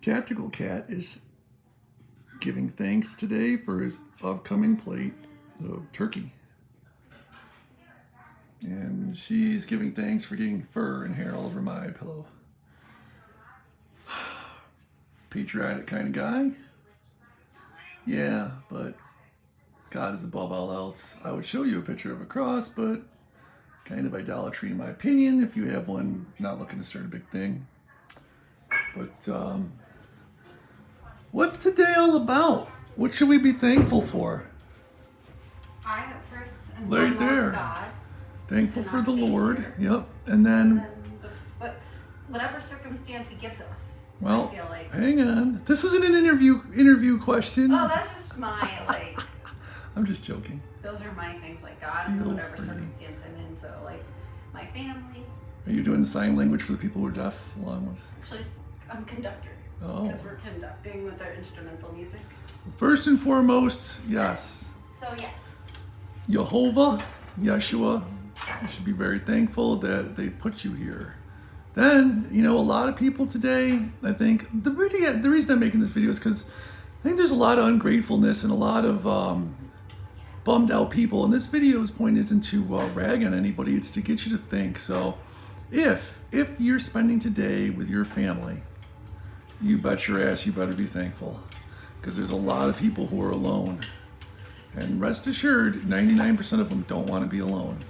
Tactical Cat is giving thanks today for his upcoming plate of turkey. And she's giving thanks for getting fur and hair all over my pillow. Patriotic kind of guy. Yeah, but God is above all else. I would show you a picture of a cross, but kind of idolatry in my opinion. If you have one, not looking to start a big thing. But what's today all about? What should we be thankful for? I first and Right foremost there. God. Thankful And for our the Savior. Lord. Yep. And then, Whatever circumstance He gives us. well, I feel like. hang on. This isn't an interview question. Oh, that's just my like. I'm just joking. Those are my things, like God, Feel and whatever free. circumstance I'm in. So like, my family. Are you doing sign language for the people who are deaf along with? Actually, I'm conductor. Oh. Because we're conducting with our instrumental music. First and foremost, yes. So yes. Jehovah, Yeshua, you should be very thankful that they put you here. Then, a lot of people today, I think, the reason I'm making this video is because I think there's a lot of ungratefulness and a lot of bummed out people. And this video's point isn't to rag on anybody, it's to get you to think. So if you're spending today with your family, you bet your ass you better be thankful. Because there's a lot of people who are alone. And rest assured, 99% of them don't want to be alone.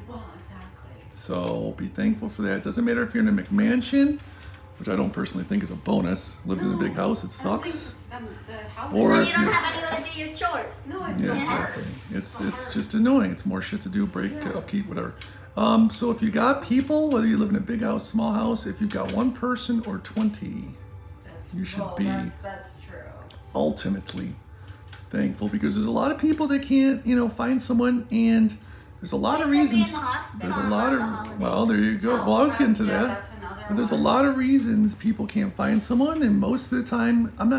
Well, exactly. So be thankful for that. It doesn't matter if you're in a McMansion, which I don't personally think is a bonus. Lived in a big house, it I don't think sucks. it's the house. Or So if you don't you- have anyone to do your chores. No, it's Yeah, not hard. exactly. It's hard. just annoying. It's more shit to do, break, Yeah. upkeep, whatever. So if you got people, whether you live in a big house, small house, if you've got one person or 20, That's, you should well, be- That's true. ultimately thankful, because there's a lot of people that can't, find someone, and there's a lot of They could be in reasons. the hospital There's a on lot the of, holidays. well, there you go. Well, I was getting to Yeah, that. that's another But there's a one. lot of reasons people can't find someone, and most of the time, I'm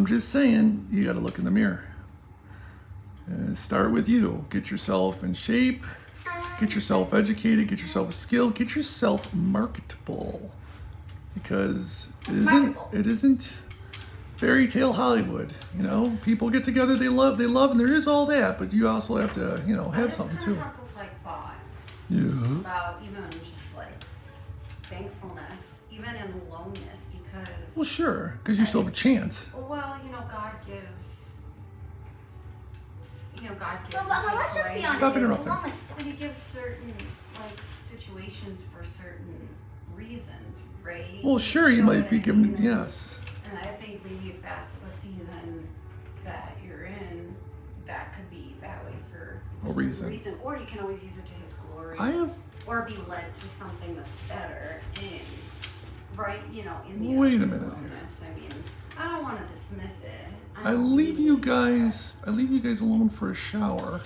just saying, you got to look in the mirror. Start with you. Get yourself in shape, get yourself educated, get yourself a skill, get yourself marketable. Because it isn't fairy tale Hollywood. People get together, they love, and there is all that, but you also have to, have something too. I have this thought Yeah. about even just thankfulness, even in aloneness, because Well, sure, because you still have a chance. well, God gives. God gives. Well, let's just be honest. Stop interrupting. Wellness He sucks. gives certain situations for certain reasons, right? Well, sure, you know might what be I given, mean? yes. And I think maybe if that's the season that you're in, that could be that way for A certain reason. Or you can always use it to His glory. I have, Or be led to something that's better in, right? In the Wait a minute here. aloneness. I mean, I don't want to dismiss it. I don't leave mean you to do that. guys alone for a shower.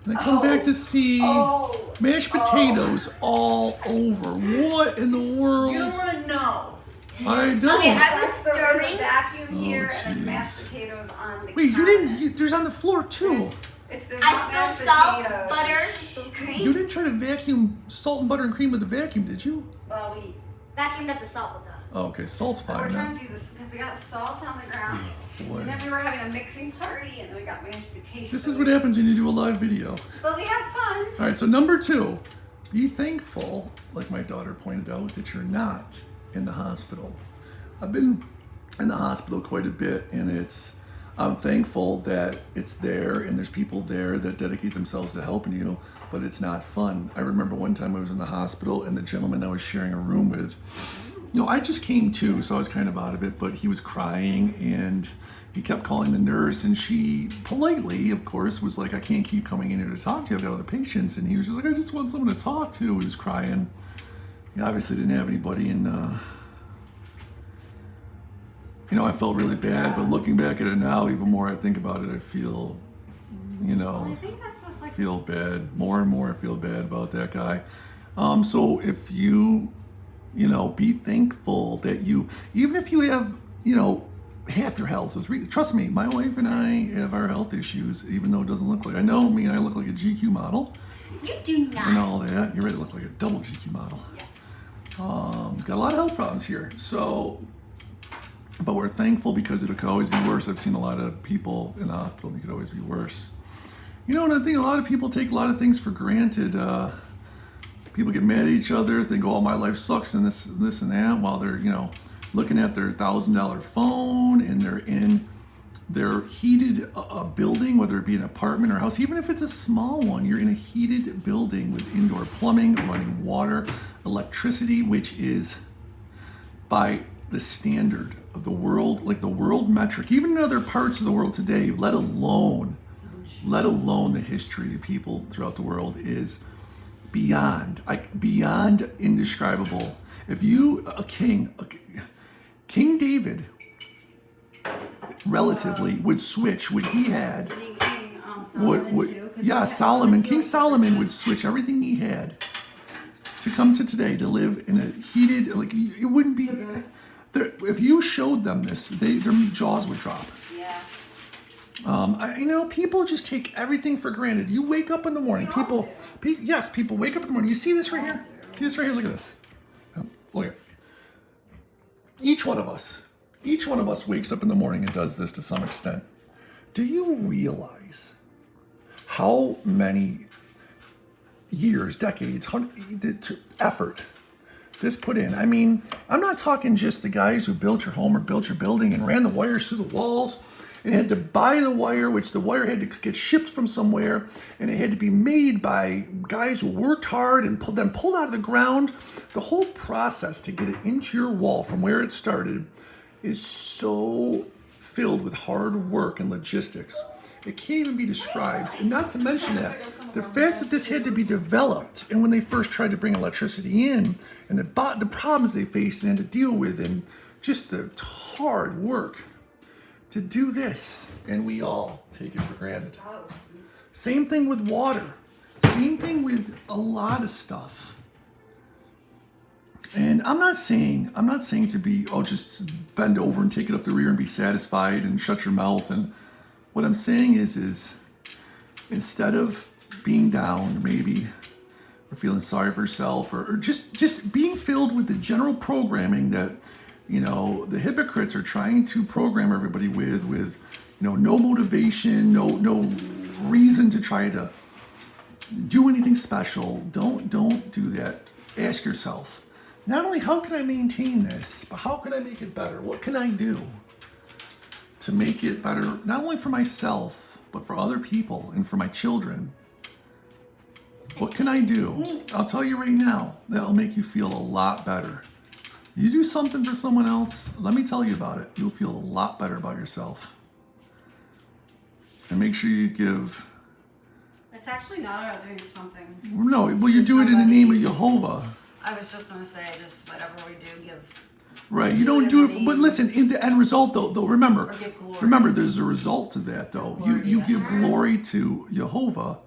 And I come back to see Oh, mashed potatoes all over. What in the world? you don't want to know. I don't. Okay, I was There's a stirring. vacuum Oh, here and there's jeez. mashed potatoes on the Wait, you cabinet. didn't, there's on the floor too. There's I not spilled mashed salt, potatoes. butter, spilled cream. You didn't try to vacuum salt and butter and cream with the vacuum, did you? Well, we Vacuumed up the salt with Oh, okay, salt's we're fine. trying Huh? to do this because we got salt on the ground. Boy. And then we were having a mixing party and then we got mashed potatoes. This is what happens when you do a live video. But we had fun. All right, so number 2, be thankful, like my daughter pointed out, that you're not in the hospital. I've been in the hospital quite a bit, and I'm thankful that it's there and there's people there that dedicate themselves to helping you, but it's not fun. I remember one time I was in the hospital and the gentleman I was sharing a room with, I just came to, so I was kind of out of it, but he was crying and he kept calling the nurse, and she politely, of course, was like, I can't keep coming in here to talk to you. I've got other patients. And he was just like, I just want someone to talk to. He was crying. He obviously didn't have anybody, and I felt really bad, but looking back at it now, even more I think about it, I feel, Well, I think that's just feel bad. More and more I feel bad about that guy. So if you, be thankful that even if you have, half your health is trust me, my wife and I have our health issues, even though it doesn't look like, I know me and I look like a GQ model You do and not. all that. You're ready to look like a double GQ model. Yes. Got a lot of health problems here. So but we're thankful because it could always be worse. I've seen a lot of people in the hospital and it could always be worse. You know, and I think a lot of people take a lot of things for granted. People get mad at each other, think, oh, my life sucks and this and that, while they're, you know, looking at their $1,000 phone and they're in their heated building, whether it be an apartment or house, even if it's a small one, you're in a heated building with indoor plumbing, running water, electricity, which is by the standard of the world, like the world metric, even in other parts of the world today, let alone the history of people throughout the world, is beyond indescribable. If you, King David, relatively, would switch what he had. King Solomon would switch everything he had to come to today, to live in a heated, like, it wouldn't be, if you showed them this, their jaws would drop. Yeah. You know, people just take everything for granted. You wake up in the morning, people wake up in the morning. You see this right here? See this right here? Look at this. Look at it. Each one of us wakes up in the morning and does this to some extent. Do you realize how many years, decades, effort this put in? I mean, I'm not talking just the guys who built your home or built your building and ran the wires through the walls and had to buy the wire, which the wire had to get shipped from somewhere, and it had to be made by guys who worked hard and pulled out of the ground. The whole process to get it into your wall from where it started is so filled with hard work and logistics. It can't even be described. And not to mention that, the fact that this had to be developed, and when they first tried to bring electricity in, and the problems they faced and had to deal with, and just the hard work to do this, and we all take it for granted. Same thing with water. Same thing with a lot of stuff. And I'm not saying to be, just bend over and take it up the rear and be satisfied and shut your mouth. And what I'm saying is instead of being down, maybe, or feeling sorry for yourself, or just being filled with the general programming that, you know, the hypocrites are trying to program everybody with, you know, no motivation, no reason to try to do anything special. Don't do that. Ask yourself, not only how can I maintain this, but how can I make it better? What can I do to make it better, not only for myself, but for other people and for my children? What can I do? I'll tell you right now, that'll make you feel a lot better. You do something for someone else, let me tell you about it. You'll feel a lot better about yourself. And make sure you give. It's actually not about doing something. No, well, you do it in the name of Jehovah. I was just going to say, just whatever we do, give. Right, you don't do it, but listen, in the end result, though, remember, give glory. remember, there's a result to that, though. You Glory, give yeah. glory to Jehovah,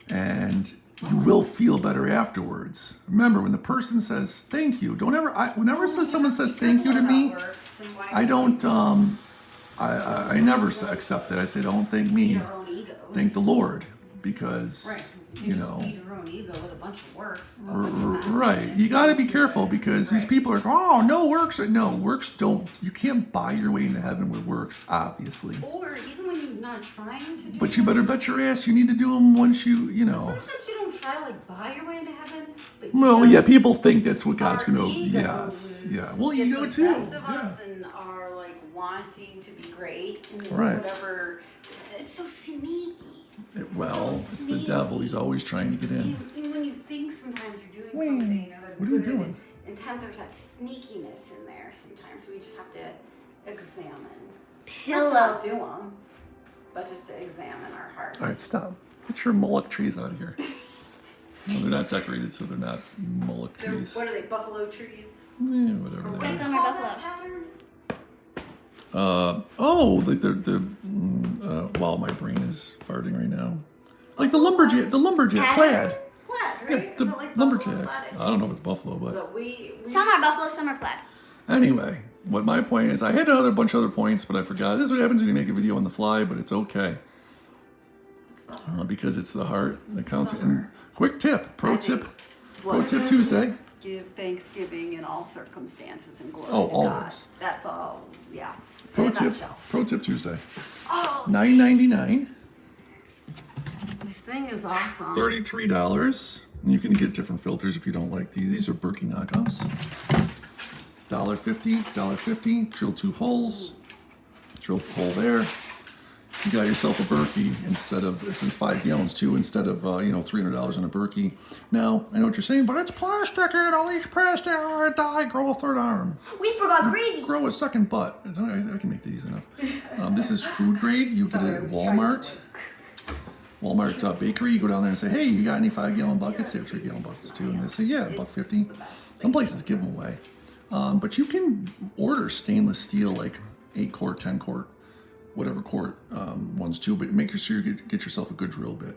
and you will feel better afterwards. Remember, when the person says thank you, whenever someone says thank you to me, I don't, I never accept it. I say, don't thank me, Your own egos. thank the Lord, because, Right. you just know. feed your own ego with a bunch of works. Right, you got to be careful, because these people are going, oh, no works. No, works don't. You can't buy your way into heaven with works, obviously. Or even when you're not trying to do. But you better bet your ass you need to do them once you know. Sometimes you don't try to buy your way into heaven. But Well, just yeah, people think that's what God's our going to. egos Yes, yeah. Well, get ego the too. best of Yeah. us and are wanting to be great and Right. whatever. It's so sneaky. Well, So it's the devil. He's always trying to get in. And when you think sometimes you're doing Wait, something, what are you doing? intent, there's that sneakiness in there sometimes. So we just have to examine. Pillow. Not to not do them, but just to examine our hearts. All right, stop. Get your Moloch trees out of here. No, they're not decorated, so they're not Moloch They're, trees. what are they, buffalo trees? Whatever What they do you are. Some are call buffalo. that pattern? Like wow, my brain is farting right now. Like the lumberjack, plaid. Plaid, Yeah, right? the Is it like lumberjack. plaid? I don't know if it's buffalo, but But we Some are buffalo, some are plaid. anyway, what my point is, I had a bunch of other points, but I forgot. This is what happens when you make a video on the fly, but it's okay. Because it's the heart that counts. And quick tip, pro tip What? Tuesday. give thanksgiving in all circumstances and glory Oh, to God. always. That's all. Yeah. Pro In a tip. nutshell. Pro tip Tuesday. Oh, $9.99. this thing is awesome. $33. And you can get different filters if you don't like these. These are Berkey knockoffs. $1.50, $1.50. Drill 2 holes. Drill a hole there. You got yourself a Berkey instead of, since 5 gallons too, instead of, $300 on a Berkey. Now, I know what you're saying, but it's plastic and I'll each plastic, or die, grow a third arm. We forgot gravy. Grow a second butt. I can make these enough. This is food grade. You get it at Walmart. Walmart bakery. You go down there and say, hey, you got any 5-gallon buckets? They have 3-gallon buckets too. And they say, yeah, $1.50. Some places give them away. But you can order stainless steel, like 8-quart, 10-quart, whatever quart ones too. But make sure you get yourself a good drill bit.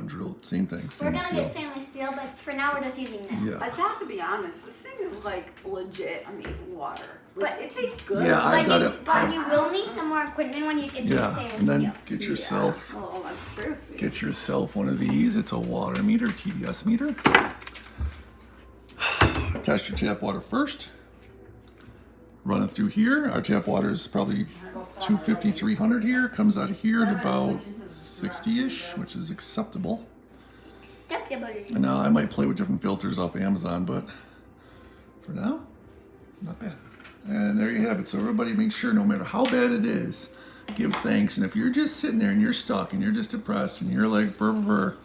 Drill, same thing, We're stainless gonna steel. get stainless steel, but for now we're just using this. Yeah. I have to be honest. This thing is like legit amazing water. Like, But- it tastes good. Yeah, I got it. But you will need some more equipment when you if you Yeah, stainless and then steel. get yourself. Yeah. Well, that's true. Steve. Get yourself one of these. It's a water meter, TDS meter. Test your tap water first. Run it through here. Our tap water is probably 250, 300 here. Comes out of here at about 60-ish, which is acceptable. Acceptable. And now I might play with different filters off Amazon, but for now, not bad. And there you have it. So everybody make sure, no matter how bad it is, give thanks. And if you're just sitting there and you're stuck and you're just depressed and you're like, brr, brr, brr,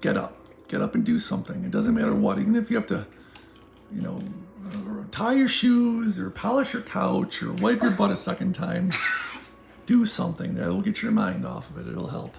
get up. Get up and do something. It doesn't matter what. Even if you have to, tie your shoes or polish your couch or wipe your butt a second time, do something that will get your mind off of it. It'll help.